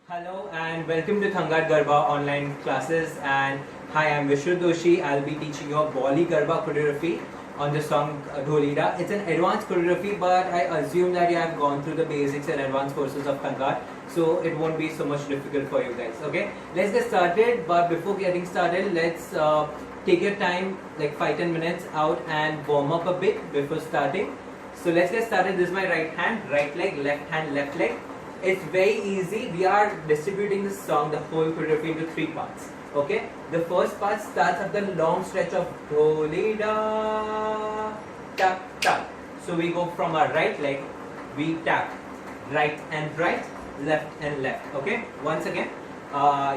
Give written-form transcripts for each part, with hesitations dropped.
Hello and welcome to Thangat Garba online classes. And hi, I'm Vishnu Doshi. I'll be teaching you Bolly Garba choreography on the song Dholida. It's an advanced choreography, but I assume that you have gone through the basics and advanced courses of Thangat, so it won't be so much difficult for you guys. Okay, let's get started. But before getting started, let's take your time, like 5-10 minutes out and warm up a bit before starting. So let's get started. This is my right hand, right leg, left hand, left leg. It's very easy. We are distributing this song, the whole choreography, into 3 parts. Okay, the first part starts at the long stretch of Dholida, tap tap. So we go from our right leg, we tap right and right, left and left. Okay, once again,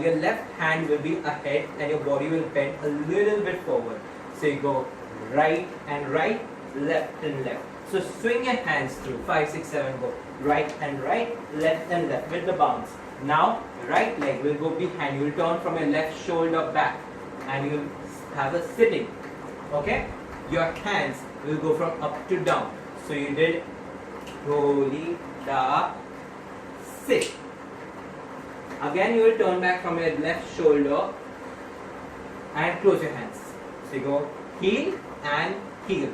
your left hand will be ahead and your body will bend a little bit forward. So you go right and right, left and left. So swing your hands through 5, 6, 7, go right and right, left and left with the bounce. Now right leg will go behind. You will turn from your left shoulder back and you will have a sitting. Okay, your hands will go from up to down. So you did Dholi Da sit. Again you will turn back from your left shoulder and close your hands. So you go heel and heel.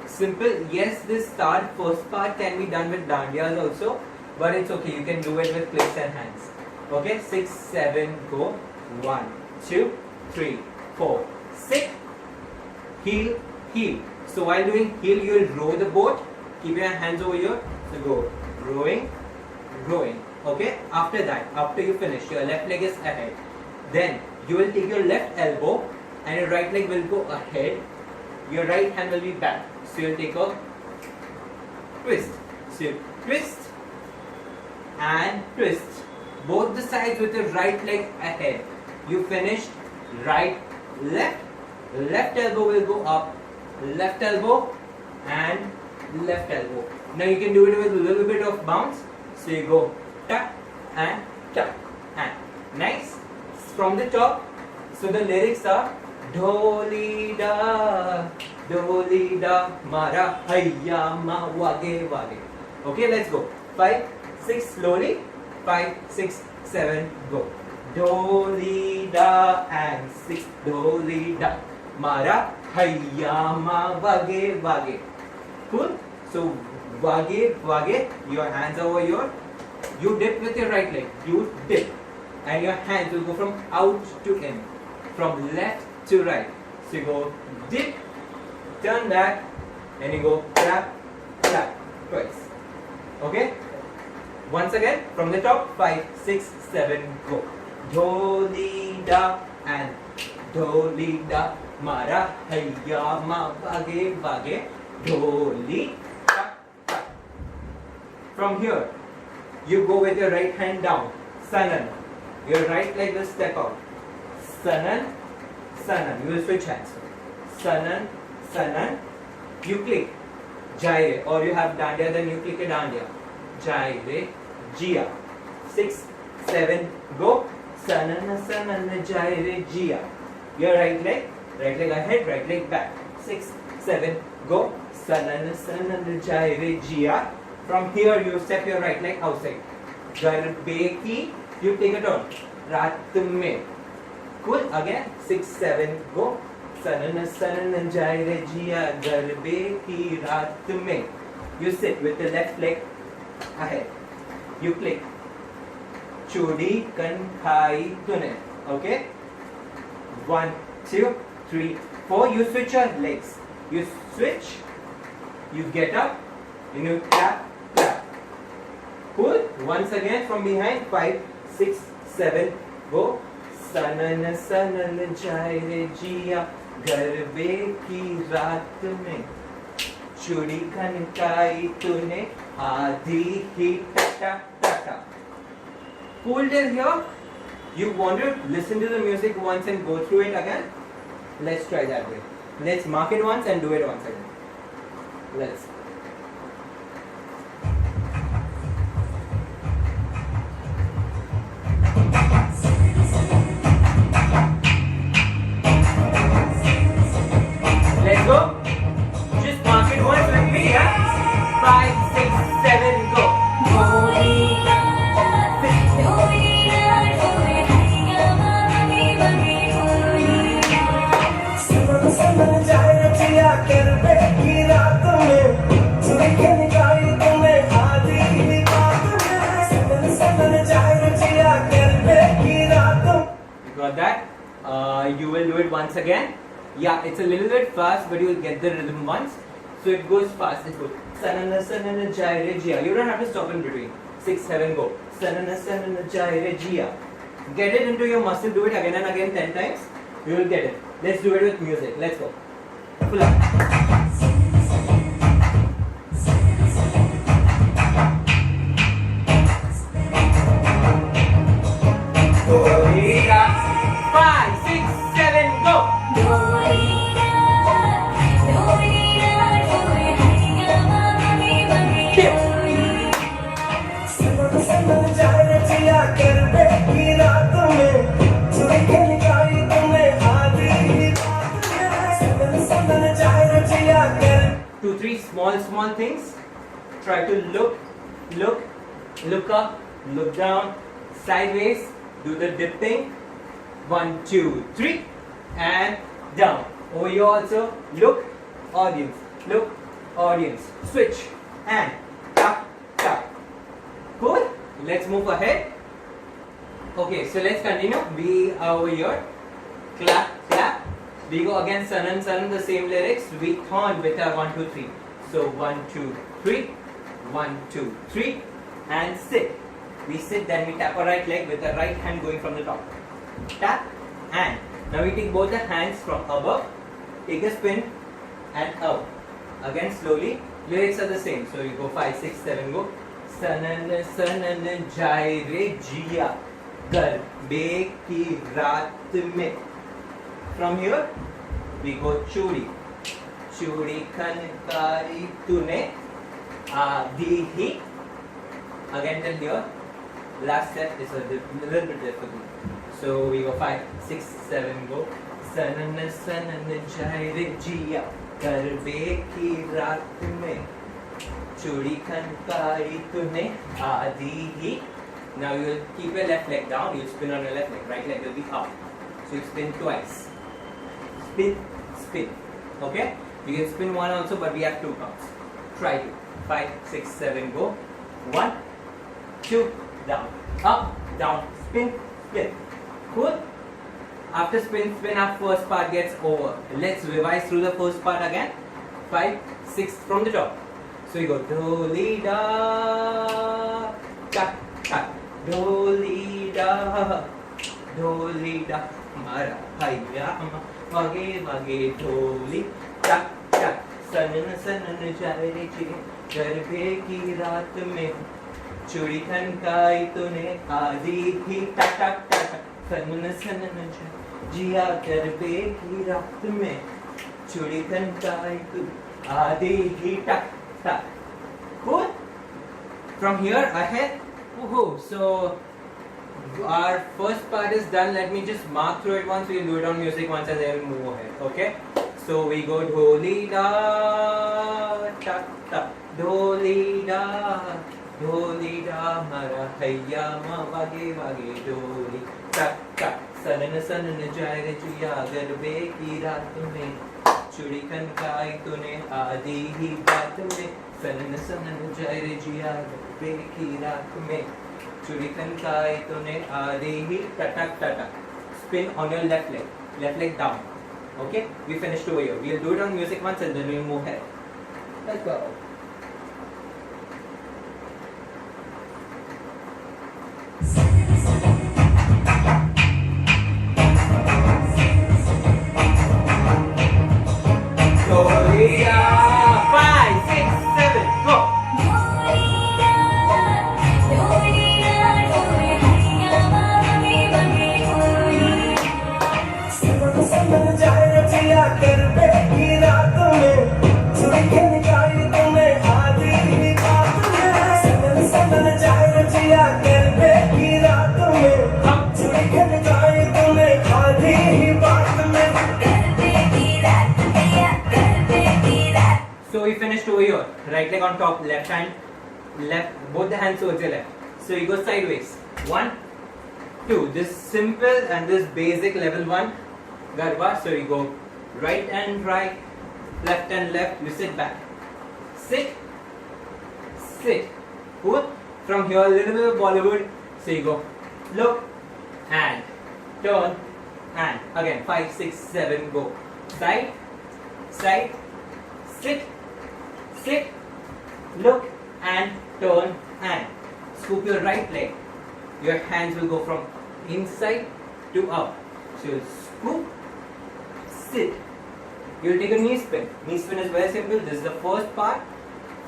Simple. Yes, this first part can be done with dandiyas also, but it's okay. You can do it with clicks and hands. Okay, 6, 7, go. 1, 2, 3, 4. Sit, heel, heel. So while doing heel, you will row the boat. Keep your hands over here. So go rowing, rowing. Okay. After that, after you finish, your left leg is ahead. Then you will take your left elbow and your right leg will go ahead. Your right hand will be back. So you'll take a twist. So you twist and twist. Both the sides with your right leg ahead. You finished right, left. Left elbow will go up. Left elbow and left elbow. Now you can do it with a little bit of bounce. So you go tap and tap and nice. From the top. So the lyrics are Dholida, Dholida, Mara Hayya Ma Wage Wage. Okay, let's go. 5, 6, slowly. 5, 6, 7, go. Dholida and 6, Dholida, Mara Hayya Ma Wage Wage. Cool? So, Wage Wage, your hands are over here. You dip with your right leg. You dip. And your hands will go from out to in. From left to right. So you go dip, turn back, and you go clap, clap, twice. Okay? Once again, from the top, 5, 6, 7, go. Dholida and Dholida, Mara Hayya Ma Wage Wage, Dholi. From here, you go with your right hand down, Sanan. Your right leg will step out. Sanan, Sanan. You will switch hands. Sanan, Sanan. You click Jaire, or you have dandiya, then you click a dandiya. Jaire, Jia. 6, 7, go. Sanan, Sanan, Jaire, Jia. Your right leg ahead, right leg back. 6, 7, go. Sanan, Sanan, Jaire, Jia. From here, you step your right leg outside. Garbe ki, you take a turn. Rat mein. Cool. Again, 6, 7, go. Sanan sanan jaire jiya garbe ki raat mein. You sit with the left leg ahead. You click. Chudi kan khai tune. Okay. 1, 2, 3, 4. You switch your legs. You switch. You get up. And you clap, clap. Cool. Once again from behind. 5, 6, 7, go. Sanan sanan jaire jiya garbe ki raat mein chudi kankai tune aadhi hi tata tata. Cool till here? You want to listen to the music once and go through it again? Let's try that way. Let's mark it once and do it once again. Let's. Let's go. Just mark it once with me, yeah? 5, 6, 7, go. Dholida, Dholida. Got that? You will do it once again. Yeah, it's a little bit fast, but you will get the rhythm once. So it goes fast. It goes. Sanana sanana jai re jia. You don't have to stop in between. 6, 7, go. Sanana sanana jai re jia. Get it into your muscle. Do it again and again 10 times. You will get it. Let's do it with music. Let's go. Full up. 5, 6, 7, go. Two, three small things. Try to look up, look down, sideways. Do the dip thing. 1, 2, 3, and down. Over here also, look, audience, switch, and tap, tap. Cool? Let's move ahead. Okay, so let's continue. We are over here. Clap, clap. We go again, Sanan, the same lyrics. We turn with our 1, 2, 3. So 1, 2, 3, 1, 2, 3, and sit. We sit, then we tap our right leg with the right hand going from the top. Tap, and now we take both the hands from above, take a spin, and out. Again slowly. Lyrics are the same. So you go 5, 6, 7, go. Sanan sanan jai re jiya garbe ki raat mein. From here we go chudi khankari tune aadhi hi. Again till here. Last step is a little bit difficult. So we go 5, 6, 7, go. Sanan jai re jiya garbe ki raat mein. Chudi khankari tune aadhi hi. Now you will keep your left leg down. You spin on your left leg. Right leg will be up. So you spin twice. Spin, spin. Okay? You can spin one also, but we have 2 counts. Try to. 5, 6, 7, go. 1, 2, down, up, down, spin, spin. Cool? After spin, our first part gets over. Let's revise through the first part again. 5, 6 from the top. So you go dholi da, tak, tak, dholi da, mara bhaiya mage mage dholi, tak, tak, sanan jai re jiya garbe ki raat mein. चूड़ी खनकाई तूने आदि ही टक टक टक सनन जिया गरबे की रात में चूड़ी खनकाई तू आदि ही टक टक. Cool? From here ahead. Woohoo! So our first part is done. Let me just mark through it once. We'll do it on music once and then we'll move ahead. Okay? So we go dholi da tak tak dholi da mara hayya ma wage dholi tak tak sanan jai re jiya garbe ki raat mein chudi khankai tune aadi hi baat mein sanan jai re jiya garbe ki raat mein chudi khankai tune aadi hi tatak tatak. Spin on your left leg down. Okay, we finished over here. We'll do it on music once and then we'll move ahead. Let's go. So we finished over here. Right leg on top, left hand, both the hands towards your left. So you go sideways. 1, 2. This simple and this basic level 1 garba. So you go right and right, left and left. You sit back. Sit. Cool? From here a little bit of Bollywood. So you go look and turn and again 5, 6, 7, go. Side, side, sit, sit, look and turn and scoop your right leg. Your hands will go from inside to up. So you'll scoop, sit. You'll take a knee spin. Knee spin is very simple. This is the first part.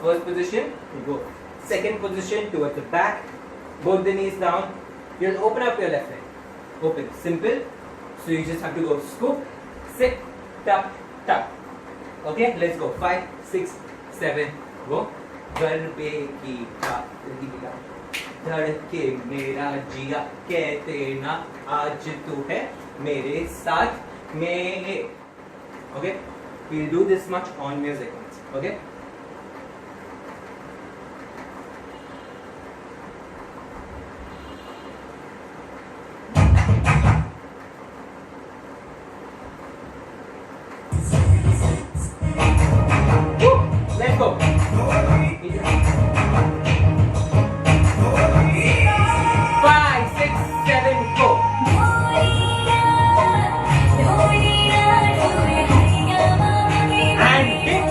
First position, you go. Second position towards the back. Both the knees down. You'll open up your left leg. Open. Simple. So you just have to go scoop, sit, tuck, tuck. Okay, let's go. 5, 6, 7, go. गरबे की रात धड़के मेरा जिया कहते ना आज तू है मेरे साथ में. Okay, we'll do this much on music. Okay. Let's go. 5, 6, 7, go. And hit.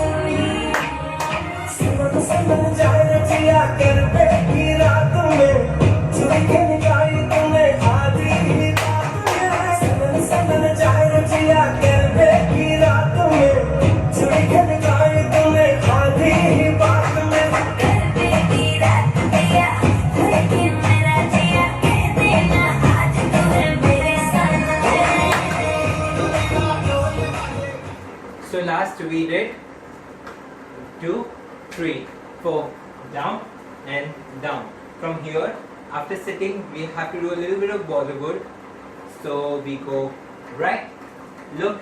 So last we did 2, 3, 4, down and down. From here, after sitting, we have to do a little bit of Bollywood. So we go right, look,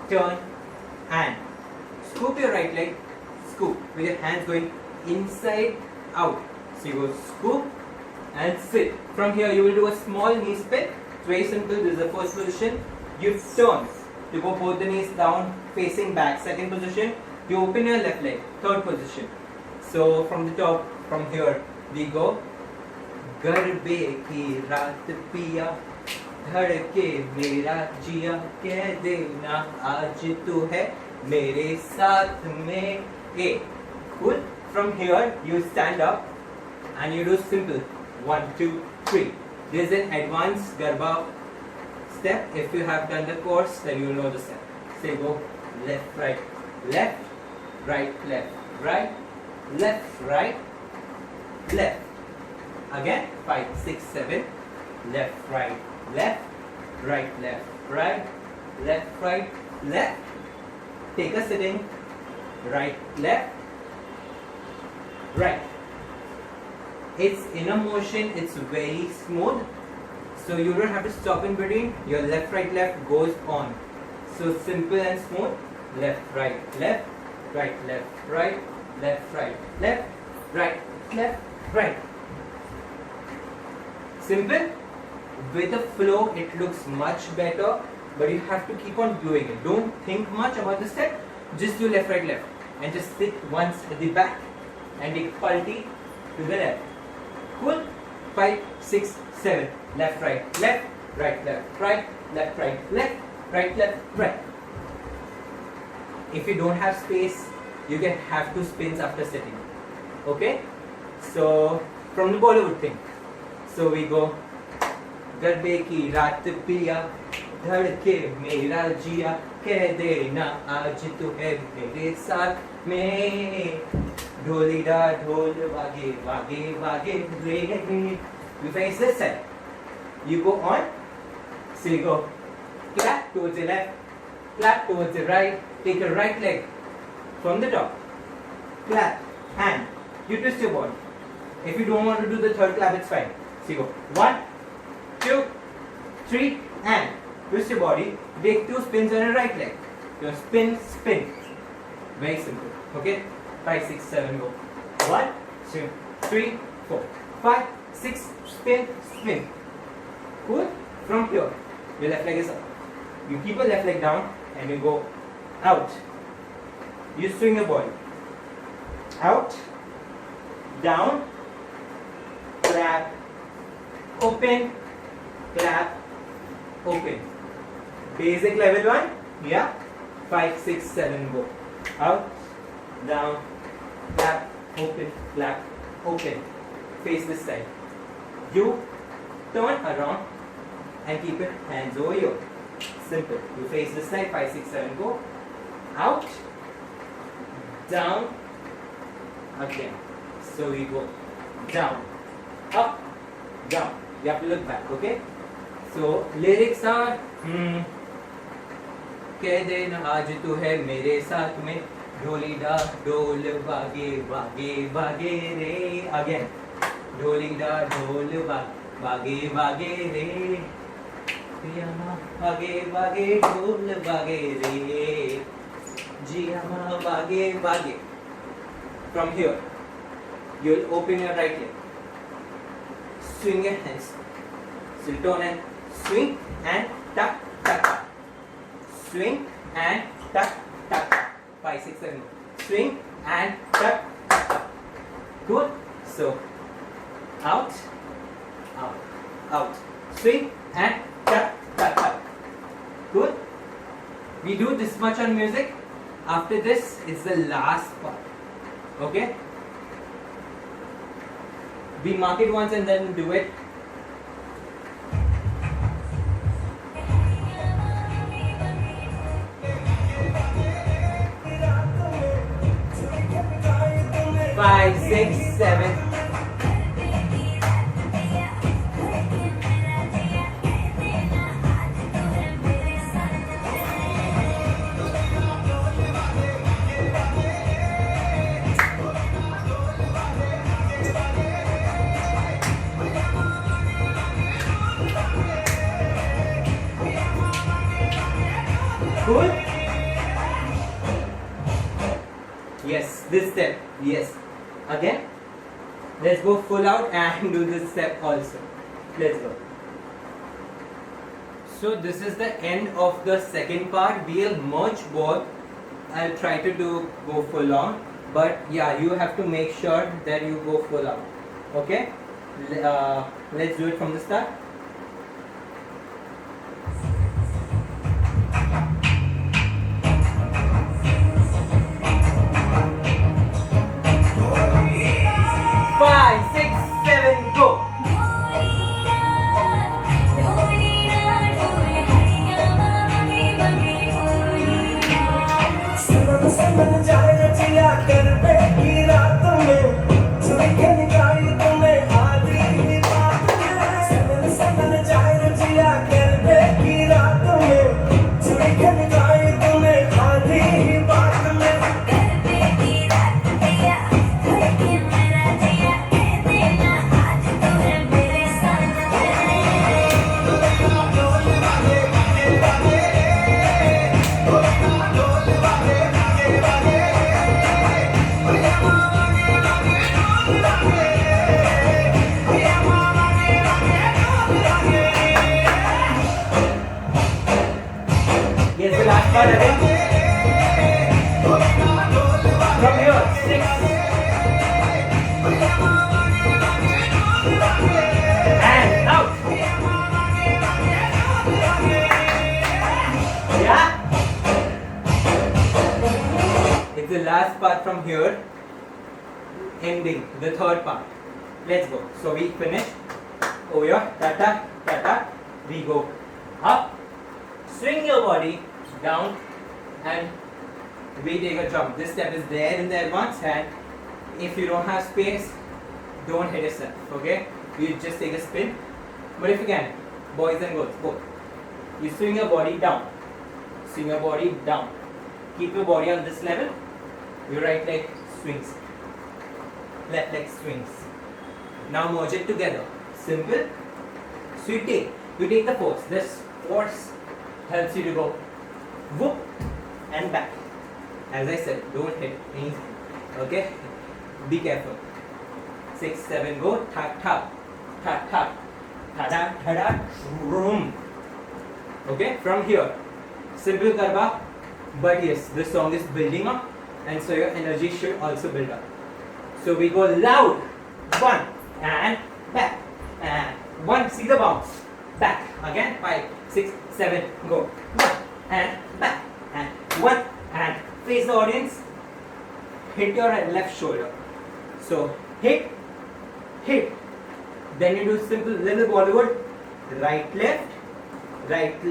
turn, and scoop your right leg, scoop with your hands going inside out. So you go scoop and sit. From here, you will do a small knee spin. It's very simple. This is the first position. You turn. You go both the knees down, facing back. Second position, you open your left leg. Third position. So from the top, from here, we go. गरबे की रात पिया धड़के मेरा जिया कह देना आज तू है मेरे साथ में. A. Cool. From here, you stand up and you do simple 1, 2, 3. This is an advanced Garba step. If you have done the course, then you will know the step. Say go left, right, left, right, left, right, left, right, left. Again 5, 6, 7, left, right, left, right, left, right, left, right, left. Take a sitting, right, left, right. It's in a motion, it's very smooth. So you don't have to stop in between. Your left, right, left goes on. So simple and smooth. Left, right, left, right, left, right, left, right, left, right, left, right. Simple. With the flow, it looks much better. But you have to keep on doing it. Don't think much about the step. Just do left, right, left. And just sit once at the back. And take palti to the left. Cool? 5, 6, 7. Left, right, left, right, left, right, left, right, left, right, left, right. If you don't have space, you can have 2 spins after sitting. Okay? So, from the Bollywood thing. So we go. गरबे की रात पिया धड़के मेरा जिया कह देना आज तू है मेरे साथ में ढोलीडा ढोल वागे वागे वागे रे. You face this side. You go on. So you go clap towards the left, clap towards the right. Take your right leg from the top. Clap, hand. You twist your body. If you don't want to do the third clap, it's fine. So you go 1, 2, 3, and twist your body. Take 2 spins on your right leg. Your spin, spin. Very simple. Okay? 5, 6, 7, go. 1, 2, 3, 4, 5, 6, spin, spin. Cool? From here, your left leg is up. You keep your left leg down and you go out. You swing your body. Out, down, clap, open, clap, open. Basic level 1. Yeah. 5, 6, 7, go. Out, down, clap, open, clap, open. Face this side. You turn around and keep your hands over here. Simple. You face this side, 5, 6, 7, go. Out, down, again. So we go down, up, down. You have to look back, okay? So lyrics are कह देना आज तू है मेरे साथ में ढोली डा ढोल बागे बागे बागे रे अगेन ढोली डा ढोल बागे बागे रे बागे बागे ढोल बागे रे जिया बागे बागे. From here you'll open your right leg, swing your hands, so you turn and swing and tuck tuck tuck. Swing and tuck tuck. 5, 6, 7. Swing and tuck tuck tuck. Good. So out, out, out. Swing and tuck tuck tuck. Good. We do this much on music. After this is the last part. Okay. We mark it once and then do it. Five, 6, 7. Good. Yes, this step. Yes. Again, let's go full out and do this step also. Let's go. So this is the end of the second part. We'll merge both. I'll try to go full on, but yeah, you have to make sure that you go full out. Okay? Let's do it from the start. From here, 6. And out. Yeah? It's the last part from here. Ending, the third part. Let's go. So we finish. Over here, tata, tata. We go up. Swing your body down and we take a jump. This step is there in the advanced hand. If you don't have space, don't hit yourself, okay? You just take a spin. But if you can, boys and girls, both. You swing your body down. Swing your body down. Keep your body on this level. Your right leg swings. Left leg swings. Now merge it together. Simple. So you take the force. This force helps you to go whoop and back. As I said, don't hit anything. Okay? Be careful. 6, 7, go. Tap, tap. Tap, tap. Tada, tada. Vroom. Okay? From here. Simple Garba. But yes, this song is building up. And so your energy should also build up. So we go loud. 1 and back. And 1. See the bounce. back. Again, 5, 6, 7, go. 1 and back and 1 and face the audience. Hit your left shoulder. So hit, hit. Then you do simple little Bollywood. Right, left, clap,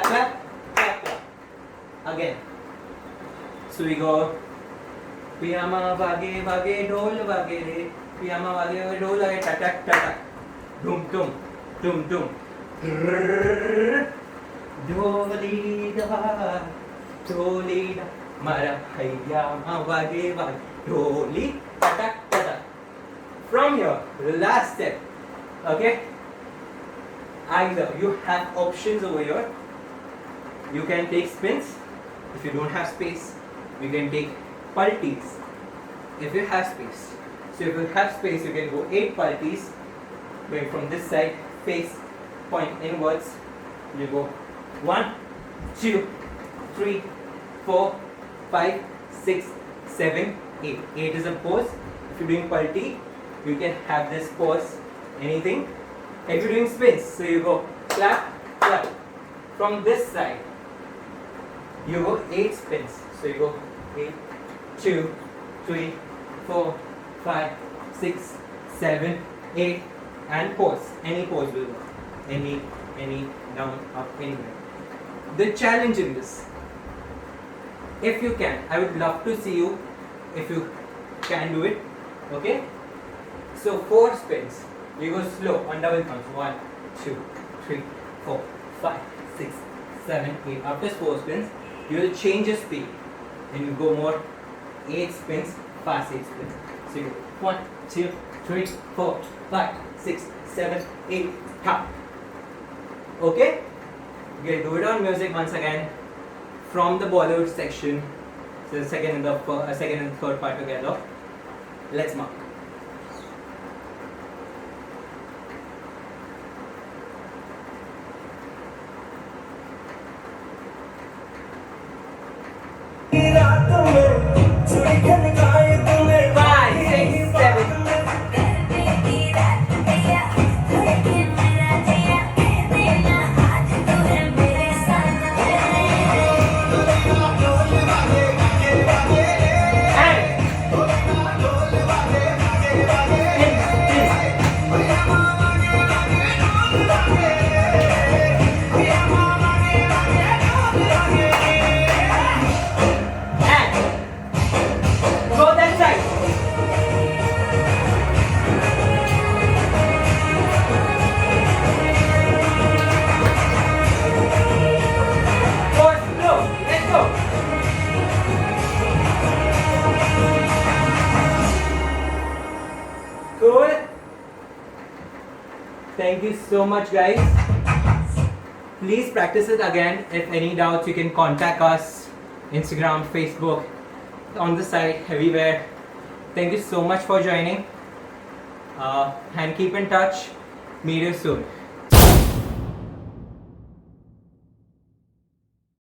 clap, clap, clap. Again. So we go. Piyama vage vage dhol vage re. Piyama vage vage dhol vage ta ta ta ta. Dum dum dum dum. Dholi da, dholi da. Mara piyama vage vage dholi ta ta ta ta. From here, last step. Okay. Either you have options over here. You can take spins. If you don't have space, you can take pulties. If you have space. So if you have space, you can go 8 pulties. Going from this side, face, point inwards. You go 1, 2, 3, 4, 5, 6, 7, 8. 8 is a pose. If you're doing pulti, you can have this pose. Anything. If you're doing spins, so you go clap, clap. From this side, you go 8 spins. So you go 8, 2, 3, 4, 5, 6, 7, 8, and pose. Any pose will work. Any, down, up, anywhere. The challenge in this, if you can, I would love to see you if you can do it. Okay? So 4 spins. You go slow on double counts. 1, 2, 3, 4, 5, 6, 7, 8. After 4 spins, you will change your speed. Then you go more 8 spins, fast 8 spins. So you go 1, 2, 3, 4, 5, 6, 7, 8, tap. Okay? Okay, do it on music once again from the Bollywood section. So the second and the third part together. Let's mark. Thank you so much, guys. Please practice it again. If any doubts, you can contact us. Instagram, Facebook, on the site, everywhere. Thank you so much for joining. And keep in touch. Meet you soon.